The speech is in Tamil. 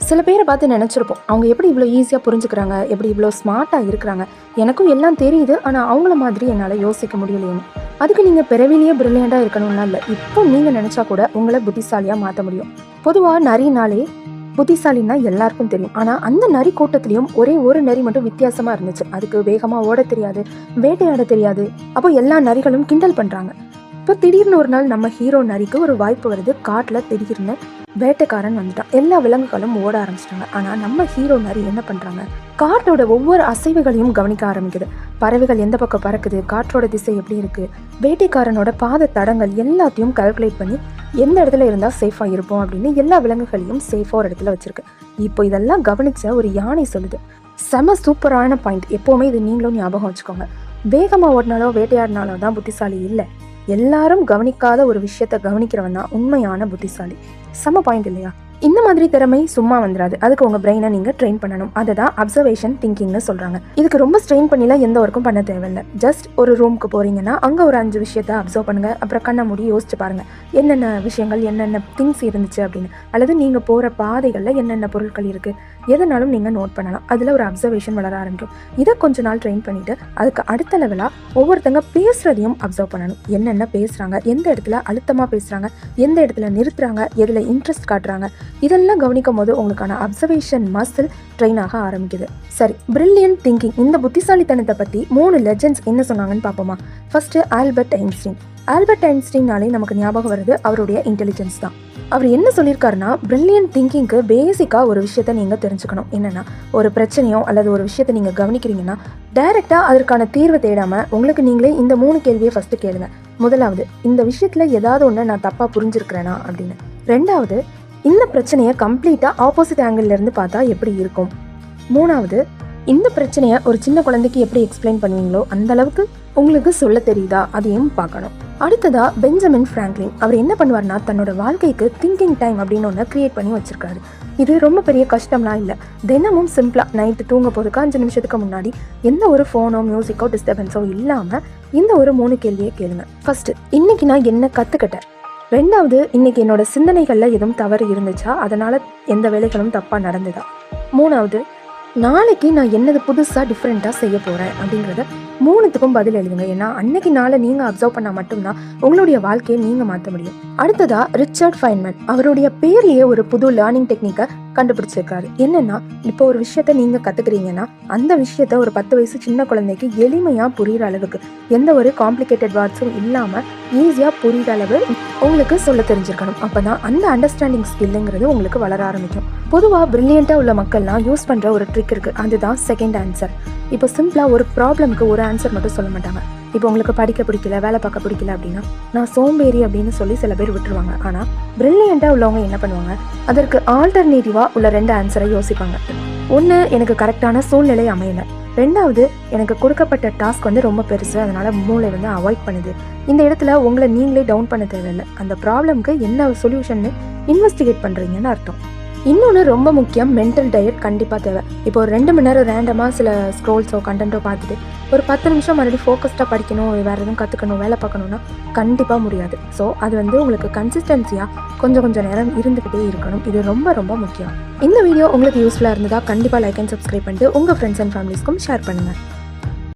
சில பேரை பார்த்து நினச்சிருப்போம், அவங்க எப்படி இவ்வளோ ஈஸியாக புரிஞ்சுக்கிறாங்க, எப்படி இவ்வளோ ஸ்மார்ட்டாக இருக்கிறாங்க, எனக்கும் எல்லாம் தெரியுது, ஆனால் அவங்கள மாதிரி என்னால் யோசிக்க முடியலையேன்னு. அதுக்கு நீங்கள் பிறவிலேயே பிரில்லியண்ட்டாக இருக்கணும்னா இல்லை, இப்போ நீங்கள் நினச்சா கூட உங்களை புத்திசாலியாக மாற்ற முடியும். பொதுவாக நரினாலே புத்திசாலின்னா எல்லாருக்கும் தெரியும். ஆனால் அந்த நரி கூட்டத்திலையும் ஒரே ஒரு நரி மட்டும் வித்தியாசமாக இருந்துச்சு. அதுக்கு வேகமாக ஓட தெரியாது, வேட்டையாட தெரியாது. அப்போ எல்லா நரிகளும் கிண்டல் பண்ணுறாங்க. இப்போ திடீர்னு ஒரு நாள் நம்ம ஹீரோ நரிக்கு ஒரு வாய்ப்பு வருது. காட்டில் திடீர்னு வேட்டைக்காரன் வந்துட்டான். எல்லா விலங்குகளும் ஓட ஆரம்பிச்சிட்டாங்க. ஆனால் நம்ம ஹீரோ நரி என்ன பண்ணுறாங்க, காட்டோட ஒவ்வொரு அசைவுகளையும் கவனிக்க ஆரம்பிக்குது. பறவைகள் எந்த பக்கம் பறக்குது, காற்றோட திசை எப்படி இருக்குது, வேட்டைக்காரனோட பாத தடங்கள் எல்லாத்தையும் கால்குலேட் பண்ணி எந்த இடத்துல இருந்தால் சேஃபாக இருப்போம் அப்படின்னு எல்லா விலங்குகளையும் சேஃபாக ஒரு இடத்துல வச்சிருக்கு. இப்போ இதெல்லாம் கவனிச்ச ஒரு யானை சொல்லுது, செம சூப்பரான பாயிண்ட், எப்போவுமே இது நீங்களும் ஞாபகம் வச்சுக்கோங்க. வேகமாக ஓடினாலோ வேட்டையாடினாலோ தான் புத்திசாலி இல்லை, எல்லாரும் கவனிக்காத ஒரு விஷயத்த கவனிக்கிறவன் தான் உண்மையான புத்திசாலி. செம பாயிண்ட் இல்லையா? இந்த மாதிரி திறமை சும்மா வந்துடாது. அதுக்கு உங்கள் பிரெயினை நீங்கள் ட்ரெயின் பண்ணணும். அதை தான் அப்சர்வேஷன் திங்கிங்னு சொல்கிறாங்க. இதுக்கு ரொம்ப ஸ்ட்ரெயின் பண்ணிலாம் எந்த ஒர்க்கும் பண்ண தேவையில்லை. ஜஸ்ட் ஒரு ரூமுக்கு போகிறீங்கன்னா அங்கே ஒரு 5 விஷயத்தை அப்சர்வ் பண்ணுங்கள். அப்புறம் கண்ணை மூடி யோசிச்சு பாருங்கள், என்னென்ன விஷயங்கள், என்னென்ன திங்ஸ் இருந்துச்சு அப்படின்னு. அல்லது நீங்கள் போகிற பாதைகளில் என்னென்ன பொருட்கள் இருக்குது, எதனாலும் நீங்கள் நோட் பண்ணலாம். அதில் ஒரு அப்சர்வேஷன் வளர ஆரம்பிக்கும். இதை கொஞ்ச நாள் ட்ரெயின் பண்ணிவிட்டு அதுக்கு அடுத்த லெவலாக ஒவ்வொருத்தங்க பேசுகிறதையும் அப்சர்வ் பண்ணணும். என்னென்ன பேசுகிறாங்க, எந்த இடத்துல அழுத்தமாக பேசுகிறாங்க, எந்த இடத்துல நிறுத்துகிறாங்க, எதில் இன்ட்ரெஸ்ட் காட்டுறாங்க, இதெல்லாம் கவனிக்கும் போது உங்களுக்கான அப்சர்வேஷன் மசில் ட்ரெயின் ஆக ஆரம்பிக்குது. சரி, பிரில்லியன்ட் திங்கிங், இந்த புத்திசாலித்தனத்தை பற்றி 3 லெஜெண்ட்ஸ் என்ன சொன்னாங்கன்னு பார்ப்போமா? First Albert Einstein. ஆல்பர்ட் ஐன்ஸ்டீன்னாலே நமக்கு ஞாபகம் வருது அவருடைய இன்டெலிஜென்ஸ் தான். அவர் என்ன சொல்லியிருக்காருன்னா, பிரில்லியன்ட் திங்கிங்க்கு பேசிக்காக ஒரு விஷயத்த நீங்கள் தெரிஞ்சுக்கணும். என்னென்னா, ஒரு பிரச்சனையோ அல்லது ஒரு விஷயத்தை நீங்கள் கவனிக்கிறீங்கன்னா டைரெக்டாக அதற்கான தீர்வை தேடாமல் உங்களுக்கு நீங்களே இந்த 3 கேள்வியை ஃபஸ்ட்டு கேளுங்க. முதலாவது, இந்த விஷயத்தில் ஏதாவது ஒன்று நான் தப்பாக புரிஞ்சிருக்கிறேனா அப்படின்னு. ரெண்டாவது, இந்த பிரச்சனையை கம்ப்ளீட்டாக ஆப்போசிட் ஆங்கிள்லேருந்து பார்த்தா எப்படி இருக்கும். மூணாவது, இந்த பிரச்சனையை ஒரு சின்ன குழந்தைக்கு எப்படி எக்ஸ்பிளைன் பண்ணுவீங்களோ அந்த அளவுக்கு உங்களுக்கு சொல்ல தெரியுதா, அதையும் பார்க்கணும். அடுத்ததா பெஞ்சமின் ஃப்ராங்க்லின். அவர் என்ன பண்ணுவார்னா, தன்னோட வாழ்க்கைக்கு திங்கிங் டைம் அப்படின்னு ஒன்று கிரியேட் பண்ணி வச்சிருக்காரு. இது ரொம்ப பெரிய கஷ்டம்லாம் இல்லை. தினமும் சிம்பிளாக நைட்டு தூங்க போகிறதுக்கு 5 நிமிஷத்துக்கு முன்னாடி எந்த ஒரு ஃபோனோ மியூசிக்கோ டிஸ்டர்பன்ஸோ இல்லாமல் இந்த ஒரு 3 கேள்வியை கேளுங்க. ஃபர்ஸ்ட், இன்னைக்கு நான் என்ன கற்றுக்கிட்டேன். ரெண்டாவது, இன்னைக்கு என்னோட சிந்தனைகளில் எதுவும் தவறு இருந்துச்சா, அதனால் எந்த வேலைகளும் தப்பாக நடந்ததா. மூணாவது, நாளைக்கு நான் என்னது புதுசாக டிஃப்ரெண்ட்டாக செய்ய போகிறேன் அப்படிங்கிறத 3த்துக்கும் பதில் எழுதுங்க. ஏன்னா அன்னைக்கு நாளை நீங்கள் அப்சர்வ் பண்ணால் மட்டும்தான் உங்களுடைய வாழ்க்கையை நீங்கள் மாற்ற முடியும். அடுத்ததா ரிச்சர்ட் ஃபைன்மேன். அவருடைய பேர்லேயே ஒரு புது லேர்னிங் டெக்னிக்கை கண்டுபிடிச்சிருக்காரு. என்னன்னா, இப்போ ஒரு விஷயத்த நீங்கள் கற்றுக்குறீங்கன்னா அந்த விஷயத்த ஒரு 10 வயசு சின்ன குழந்தைக்கு எளிமையாக புரிகிற அளவுக்கு, எந்த ஒரு காம்ப்ளிகேட்டட் வேர்ட்ஸும் இல்லாமல் ஈஸியாக புரிகிற அளவு உங்களுக்கு சொல்ல தெரிஞ்சிருக்கணும். அப்போ தான் அந்த அண்டர்ஸ்டாண்டிங் ஸ்கில்லுங்கிறது உங்களுக்கு வளர ஆரம்பிக்கும். பொதுவாக பிரில்லியண்ட்டாக உள்ள மக்கள்லாம் யூஸ் பண்ணுற ஒரு ட்ரிக் இருக்குது, அதுதான் செகண்ட் ஆன்சர். இப்போ சிம்பிளாக ஒரு ப்ராப்ளம்க்கு ஒரு ஆன்சர் மட்டும் சொல்ல மாட்டாங்க. இப்போ உங்களுக்கு படிக்க பிடிக்கல, வேலை பார்க்க பிடிக்கல அப்படின்னா நான் சோம்பேறி அப்படின்னு சொல்லி சில பேர் விட்டுருவாங்க. ஆனால் பிரில்லியண்ட்டாக உள்ளவங்க என்ன பண்ணுவாங்க, அதற்கு ஆல்டர்னேட்டிவாக உள்ள 2 ஆன்சரை யோசிப்பாங்க. ஒன்று, எனக்கு கரெக்டான சூழ்நிலை அமையலை. ரெண்டாவது, எனக்கு கொடுக்கப்பட்ட டாஸ்க் ரொம்ப பெருசு, அதனால் மூளை அவாய்ட் பண்ணுது. இந்த இடத்துல உங்களை நீங்களே டவுன் பண்ண தேவையில்லை, அந்த ப்ராப்ளம்க்கு என்ன சொல்யூஷன்னு இன்வெஸ்டிகேட் பண்ணுறீங்கன்னு அர்த்தம். இன்னொன்று ரொம்ப முக்கியம், மென்டல் டயட் கண்டிப்பாக தேவை. இப்போ ஒரு 2 மணி நேரம் ரேண்டமாக சில ஸ்க்ரோல்ஸோ கண்டென்ட்டோ பார்த்துட்டு ஒரு 10 நிமிஷம் மறுபடியும் ஃபோக்கஸ்டாக படிக்கணும், வேறு எதுவும் கற்றுக்கணும், வேலை பார்க்கணுன்னா கண்டிப்பாக முடியாது. ஸோ அது உங்களுக்கு கன்சிஸ்டன்சியாக கொஞ்சம் நேரம் இருந்துக்கிட்டே இருக்கணும். இது ரொம்ப ரொம்ப முக்கியம். இந்த வீடியோ உங்களுக்கு யூஸ்ஃபுல்லாக இருந்ததா கண்டிப்பாக லைக் அண்ட் சப்ஸ்கிரைப் பண்ணிட்டு உங்கள் ஃப்ரெண்ட்ஸ் அண்ட் ஃபேமிலிஸ்க்கும் ஷேர் பண்ணுங்கள்.